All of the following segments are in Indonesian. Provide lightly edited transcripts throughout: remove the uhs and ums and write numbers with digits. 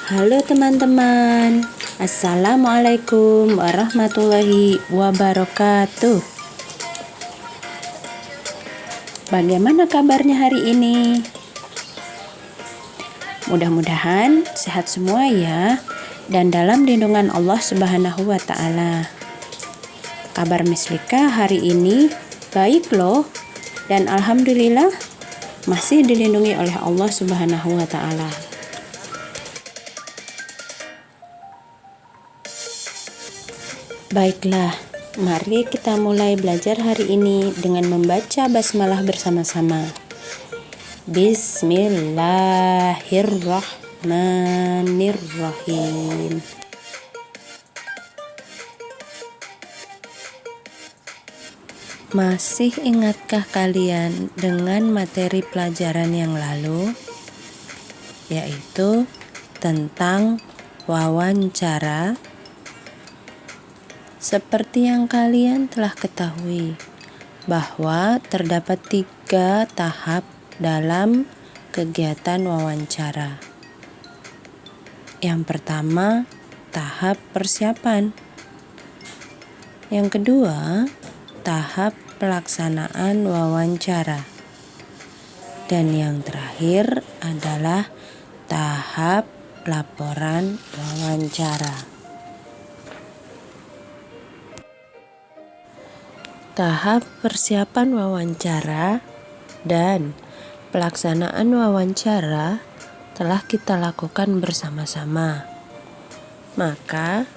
Halo teman-teman, Assalamualaikum warahmatullahi wabarakatuh. Bagaimana kabarnya hari ini? Mudah-mudahan sehat semua ya, dan dalam lindungan Allah Subhanahu wa Ta'ala. Kabar Mislika hari ini baik loh, dan alhamdulillah masih dilindungi oleh Allah Subhanahu wa Ta'ala. Baiklah, mari kita mulai belajar hari ini dengan membaca basmalah bersama-sama. Bismillahirrahmanirrahim. Masih ingatkah kalian dengan materi pelajaran yang lalu, yaitu tentang wawancara? Seperti yang kalian telah ketahui, bahwa terdapat 3 tahap dalam kegiatan wawancara. Yang pertama, tahap persiapan. Yang kedua, tahap pelaksanaan wawancara. Dan yang terakhir adalah tahap laporan wawancara. Tahap persiapan wawancara dan pelaksanaan wawancara telah kita lakukan bersama-sama. Maka,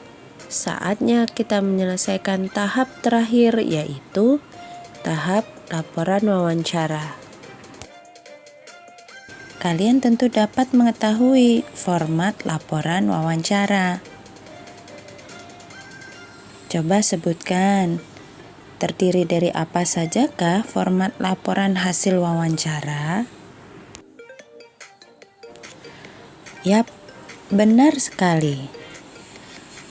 saatnya kita menyelesaikan tahap terakhir, yaitu tahap laporan wawancara. Kalian tentu dapat mengetahui format laporan wawancara. Coba sebutkan, terdiri dari apa sajakah format laporan hasil wawancara? Yap, benar sekali.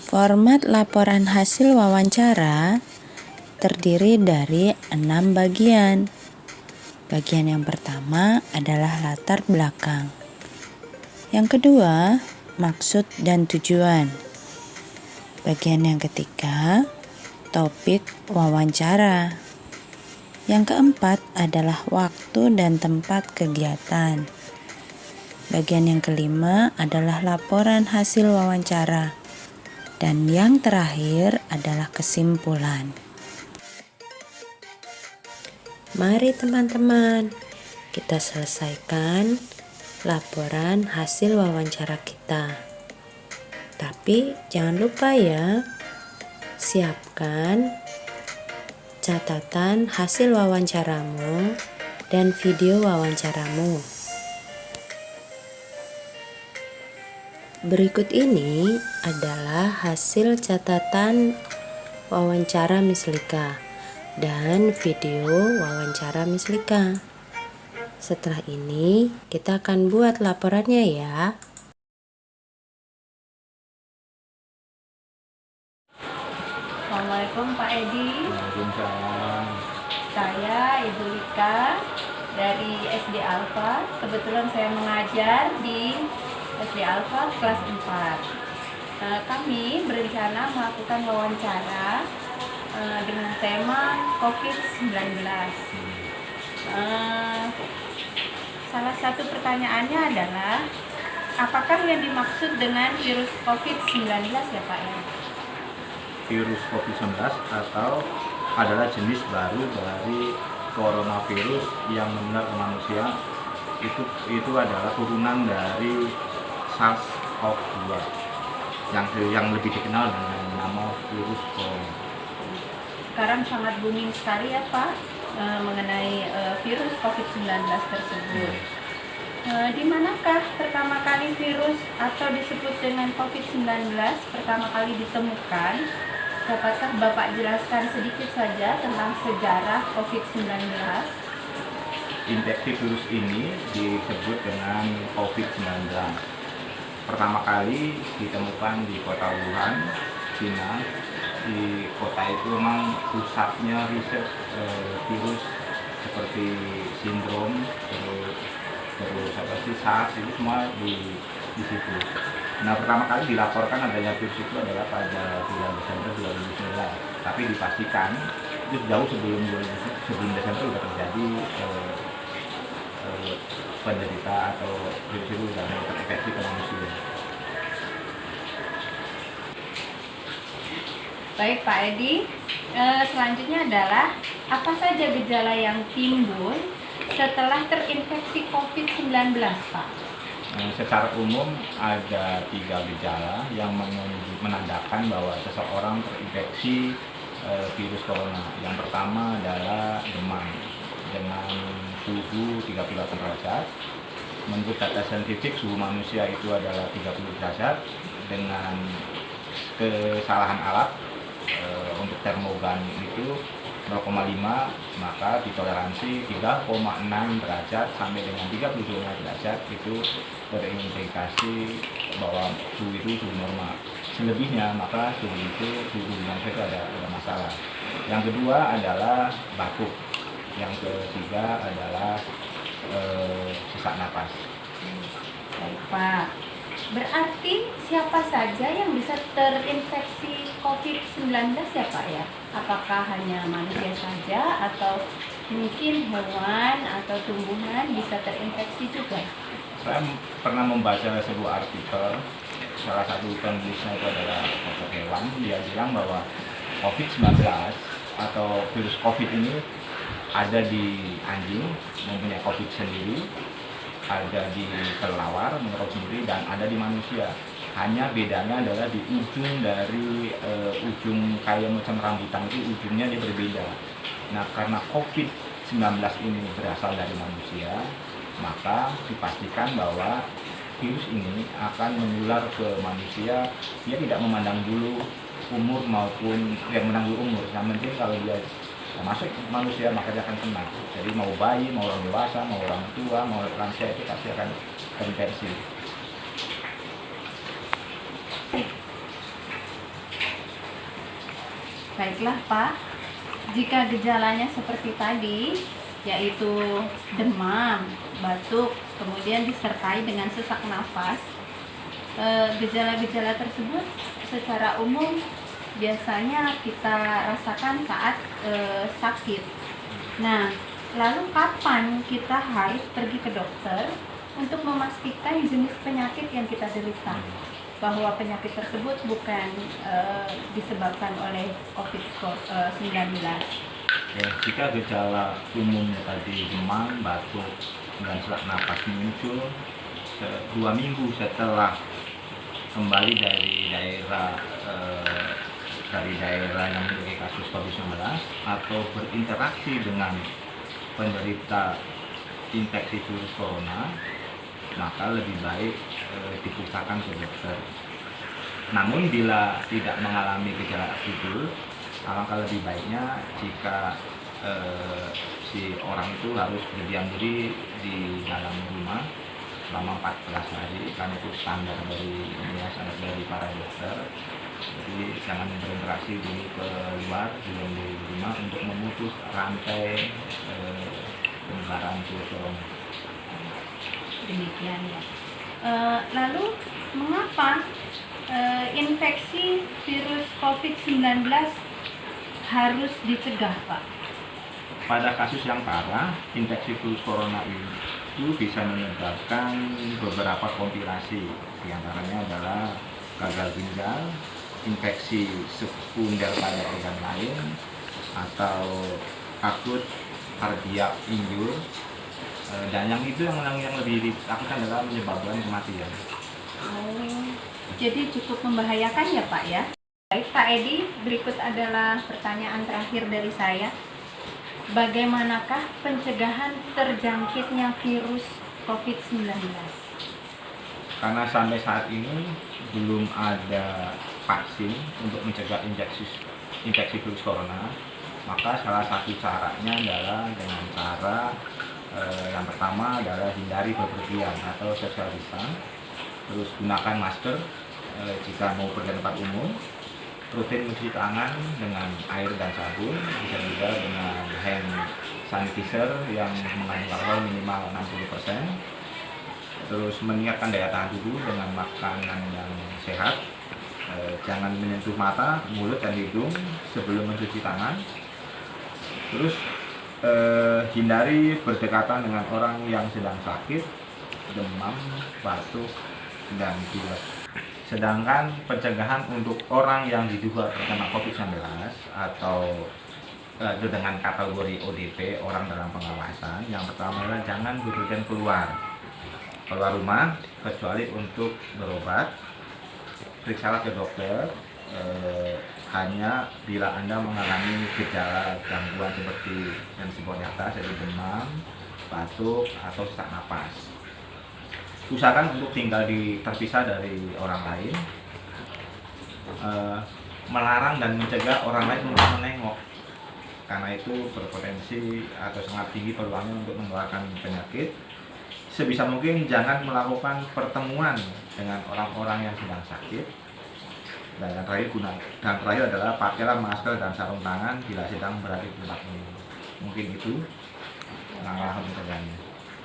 Format laporan hasil wawancara terdiri dari 6 bagian. Bagian yang pertama adalah latar belakang. Yang kedua, maksud dan tujuan. Bagian yang ketiga, topik wawancara. Yang keempat adalah waktu dan tempat kegiatan. Bagian yang kelima adalah laporan hasil wawancara. Dan yang terakhir adalah kesimpulan. Mari teman-teman, kita selesaikan laporan hasil wawancara kita. Tapi jangan lupa ya, siapkan catatan hasil wawancaramu dan video wawancaramu. Berikut ini adalah hasil catatan wawancara Mislika dan video wawancara Mislika. Setelah ini, kita akan buat laporannya ya. Assalamualaikum Pak Edi. Waalaikumsalam. Saya Ibu Lika dari SD Alfa. Kebetulan saya mengajar di SD Alfa kelas 4. Kami berencana melakukan wawancara dengan tema COVID-19. Salah satu pertanyaannya adalah, apakah yang dimaksud dengan virus COVID-19 ya Pak ya? Virus COVID-19 atau adalah jenis baru dari coronavirus yang menular ke manusia. Itu adalah turunan dari SARS-CoV-2 yang lebih dikenal dengan nama virus corona. Sekarang sangat booming sekali ya Pak mengenai virus COVID-19 tersebut. Di manakah pertama kali virus atau disebut dengan COVID-19 pertama kali ditemukan? Dapatkah Bapak jelaskan sedikit saja tentang sejarah COVID-19? Infeksi virus ini disebut dengan COVID-19. Pertama kali ditemukan di kota Wuhan, China. Di kota itu memang pusatnya riset virus seperti sindrom, terus SARS itu semua di situ. Nah, pertama kali dilaporkan adanya virus itu adalah pada bulan Desember 2019. Tapi dipastikan itu jauh sebelum Desember sudah terjadi penderita atau virus itu sudah terinfeksi ke manusia. Baik Pak Edi, selanjutnya adalah apa saja gejala yang timbul setelah terinfeksi COVID-19 Pak? Secara umum ada 3 gejala yang menandakan bahwa seseorang terinfeksi virus corona. Yang pertama adalah demam dengan suhu 38 derajat. Menurut data saintifik suhu manusia itu adalah 30 derajat. Dengan kesalahan alat untuk termogan itu 0,5, maka ditoleransi 3,6 derajat sampai dengan 35 derajat itu terindikasi bahwa suhu itu suhu normal. Selebihnya maka suhu manusia itu ada masalah. Yang kedua adalah batuk. Yang ketiga adalah sesak napas. Baik Pak, berarti siapa saja yang bisa terinfeksi COVID-19 ya Pak ya? Apakah hanya manusia saja atau mungkin hewan atau tumbuhan bisa terinfeksi juga? Saya pernah membaca sebuah artikel, salah satu penulisnya itu adalah dokter hewan. Dia bilang bahwa COVID-19 atau virus COVID ini ada di anjing, mempunyai COVID sendiri, ada di kelelawar, menurut sendiri, dan ada di manusia. Hanya bedanya adalah di ujung dari ujung kayak macam rambutan itu ujungnya dia berbeda. Nah, karena COVID-19 ini berasal dari manusia, maka dipastikan bahwa virus ini akan menular ke manusia. Dia tidak memandang dulu umur maupun yang menanggung umur. Yang penting kalau dia masuk manusia maka dia akan kena. Jadi mau bayi, mau orang dewasa, mau orang tua, mau lansia itu pasti akan terinfeksi. Baiklah Pak, jika gejalanya seperti tadi, yaitu demam, batuk, kemudian disertai dengan sesak nafas, gejala-gejala tersebut secara umum biasanya kita rasakan saat sakit. Nah, lalu kapan kita harus pergi ke dokter untuk memastikan jenis penyakit yang kita derita, bahwa penyakit tersebut bukan disebabkan oleh COVID-19? Ya, jika gejala umumnya tadi demam, batuk, dan sesak napas muncul 2 minggu setelah kembali dari daerah yang memiliki kasus COVID-19 atau berinteraksi dengan penderita infeksi virus corona, maka lebih baik dipusatkan ke dokter. Namun bila tidak mengalami gejala akut, alangkah lebih baiknya jika si orang itu harus berdiam diri di dalam rumah selama 14 hari, karena itu standar dari para dokter. Jadi jangan berinteraksi dulu ke luar, di rumah untuk memutus rantai penyebaran virus corona. Demikian ya. Lalu mengapa infeksi virus COVID-19 harus dicegah Pak? Pada kasus yang parah, infeksi virus corona itu bisa menyebabkan beberapa komplikasi. Di antaranya adalah gagal ginjal, infeksi sekunder pada organ lain, atau akut kardiak injur, dan yang lebih ditakutkan adalah menyebabkan kematian. Jadi cukup membahayakan ya Pak ya. Baik Pak Edi, berikut adalah pertanyaan terakhir dari saya. Bagaimanakah pencegahan terjangkitnya virus COVID-19? Karena sampai saat ini belum ada vaksin untuk mencegah infeksi virus corona, maka salah satu caranya adalah dengan cara yang pertama adalah hindari bepergian atau social distance, terus gunakan masker jika mau pergi tempat umum, rutin mencuci tangan dengan air dan sabun, bisa juga dengan hand sanitizer yang mengandung alkohol minimal 60%. terus meningkatkan daya tahan tubuh dengan makanan yang sehat. Jangan menyentuh mata, mulut, dan hidung sebelum mencuci tangan. Terus hindari berdekatan dengan orang yang sedang sakit, demam, batuk, dan pilek. Sedangkan pencegahan untuk orang yang diduga terkena COVID-19 atau dengan kategori ODP, orang dalam pengawasan, yang pertama adalah jangan bepergian keluar rumah kecuali untuk berobat. Periksalah ke dokter hanya bila Anda mengalami gejala gangguan seperti yang disebut di atas, yaitu demam, batuk, atau sesak napas. Usahakan untuk tinggal terpisah dari orang lain, melarang dan mencegah orang lain untuk menengok, karena itu berpotensi atau sangat tinggi peluangnya untuk menularkan penyakit. Sebisa mungkin jangan melakukan pertemuan dengan orang-orang yang sedang sakit. Dan yang terakhir adalah pakailah masker dan sarung tangan bila sedang berada di tempat umum. Mungkin itu langkah pencegahannya.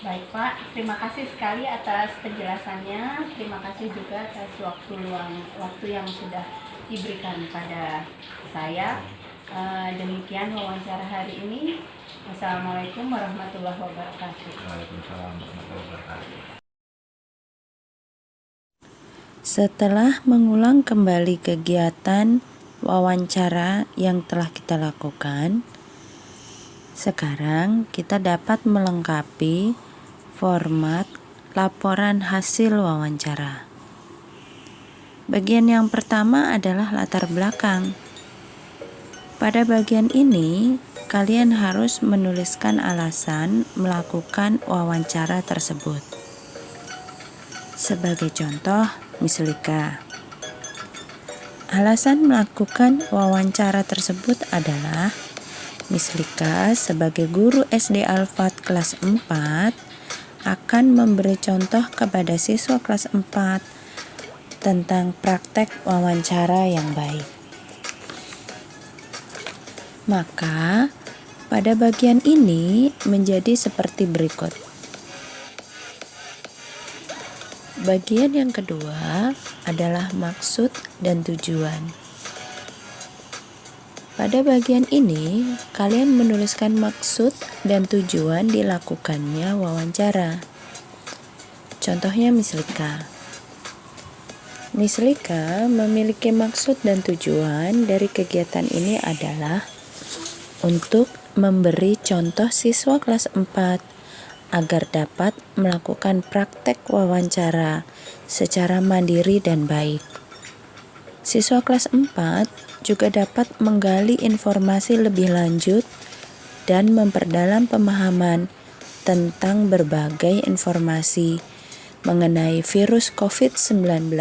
Baik Pak, terima kasih sekali atas penjelasannya. Terima kasih juga atas waktu yang sudah diberikan pada saya. Demikian wawancara hari ini. Wassalamualaikum warahmatullahi wabarakatuh. Waalaikumsalam warahmatullahi wabarakatuh. Setelah mengulang kembali kegiatan wawancara yang telah kita lakukan, sekarang kita dapat melengkapi format laporan hasil wawancara. Bagian yang pertama adalah latar belakang. Pada bagian ini, kalian harus menuliskan alasan melakukan wawancara tersebut. Sebagai contoh, Miss Lika. Alasan melakukan wawancara tersebut adalah Miss Lika sebagai guru SD Al-Fat kelas 4 akan memberi contoh kepada siswa kelas 4 tentang praktek wawancara yang baik. Maka, pada bagian ini menjadi seperti berikut. Bagian yang kedua adalah maksud dan tujuan. Pada bagian ini, kalian menuliskan maksud dan tujuan dilakukannya wawancara. Contohnya Miss Lika. Miss Lika memiliki maksud dan tujuan dari kegiatan ini adalah untuk memberi contoh siswa kelas 4 agar dapat melakukan praktek wawancara secara mandiri dan baik. Siswa kelas 4 juga dapat menggali informasi lebih lanjut dan memperdalam pemahaman tentang berbagai informasi mengenai virus COVID-19.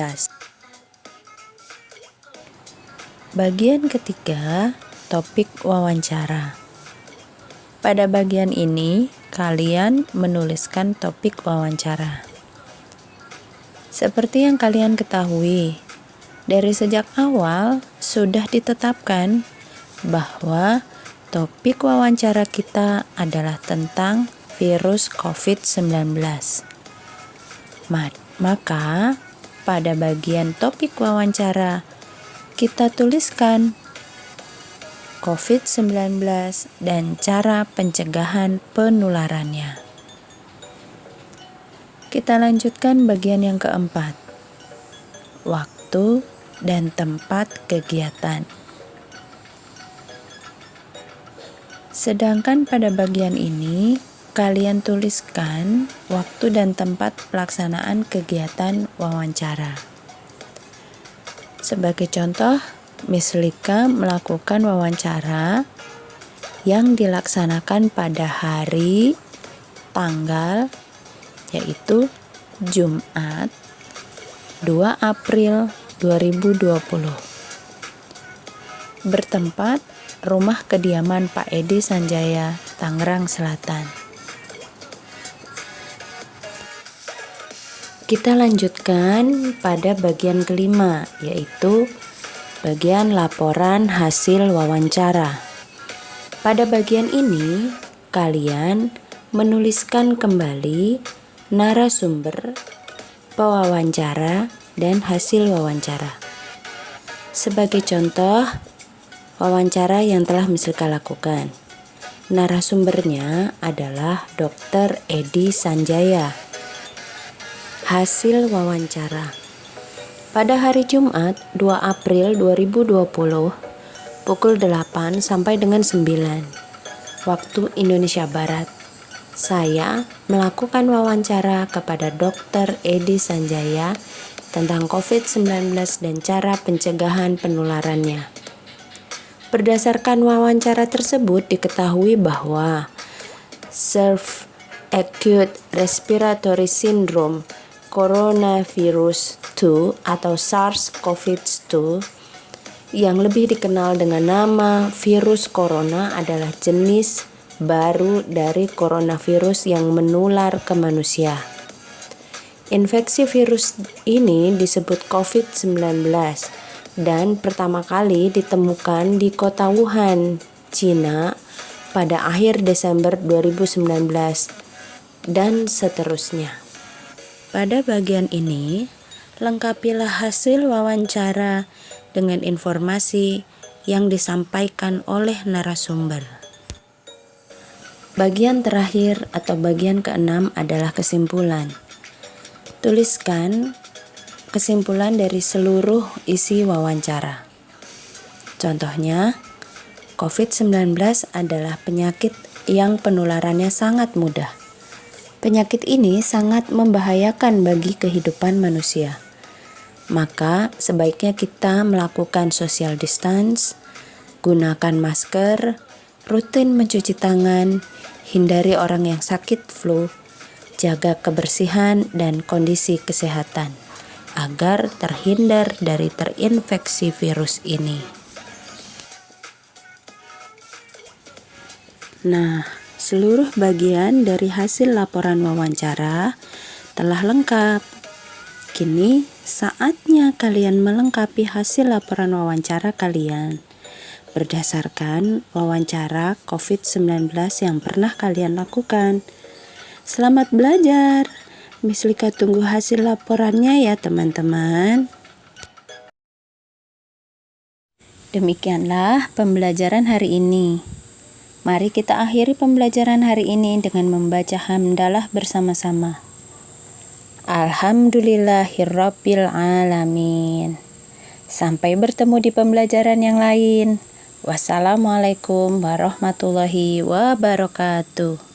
Bagian ketiga, topik wawancara. Pada bagian ini, kalian menuliskan topik wawancara. Seperti yang kalian ketahui, dari sejak awal sudah ditetapkan bahwa topik wawancara kita adalah tentang virus COVID-19. Maka, pada bagian topik wawancara, kita tuliskan COVID-19 dan cara pencegahan penularannya. Kita lanjutkan bagian yang keempat, waktu dan tempat kegiatan. Sedangkan pada bagian ini, kalian tuliskan waktu dan tempat pelaksanaan kegiatan wawancara. Sebagai contoh, Miss Lika melakukan wawancara yang dilaksanakan pada hari, tanggal, yaitu Jumat 2 April 2020. Bertempat rumah kediaman Pak Edi Sanjaya, Tangerang Selatan. Kita lanjutkan pada bagian kelima, yaitu bagian laporan hasil wawancara. Pada bagian ini, kalian menuliskan kembali narasumber, pewawancara, dan hasil wawancara. Sebagai contoh, wawancara yang telah Mislika lakukan. Narasumbernya adalah Dr. Edi Sanjaya. Hasil wawancara. Pada hari Jumat 2 April 2020 pukul 8 sampai dengan 9 waktu Indonesia Barat, saya melakukan wawancara kepada Dr. Edi Sanjaya tentang COVID-19 dan cara pencegahan penularannya. Berdasarkan wawancara tersebut diketahui bahwa SARS Acute Respiratory Syndrome Coronavirus 2 atau SARS-CoV-2 yang lebih dikenal dengan nama virus corona adalah jenis baru dari coronavirus yang menular ke manusia. Infeksi virus ini disebut COVID-19 dan pertama kali ditemukan di kota Wuhan, Cina pada akhir Desember 2019 dan seterusnya. Pada bagian ini, lengkapilah hasil wawancara dengan informasi yang disampaikan oleh narasumber. Bagian terakhir atau bagian ke-6 adalah kesimpulan. Tuliskan kesimpulan dari seluruh isi wawancara. Contohnya, COVID-19 adalah penyakit yang penularannya sangat mudah. Penyakit ini sangat membahayakan bagi kehidupan manusia. Maka sebaiknya kita melakukan social distance, gunakan masker, rutin mencuci tangan, hindari orang yang sakit flu, jaga kebersihan dan kondisi kesehatan agar terhindar dari terinfeksi virus ini. Nah, seluruh bagian dari hasil laporan wawancara telah lengkap. Kini saatnya kalian melengkapi hasil laporan wawancara kalian berdasarkan wawancara COVID-19 yang pernah kalian lakukan. Selamat belajar. Mislika tunggu hasil laporannya ya teman-teman. Demikianlah pembelajaran hari ini. Mari kita akhiri pembelajaran hari ini dengan membaca hamdalah bersama-sama. Alhamdulillahirabbil alamin. Sampai bertemu di pembelajaran yang lain. Wassalamualaikum warahmatullahi wabarakatuh.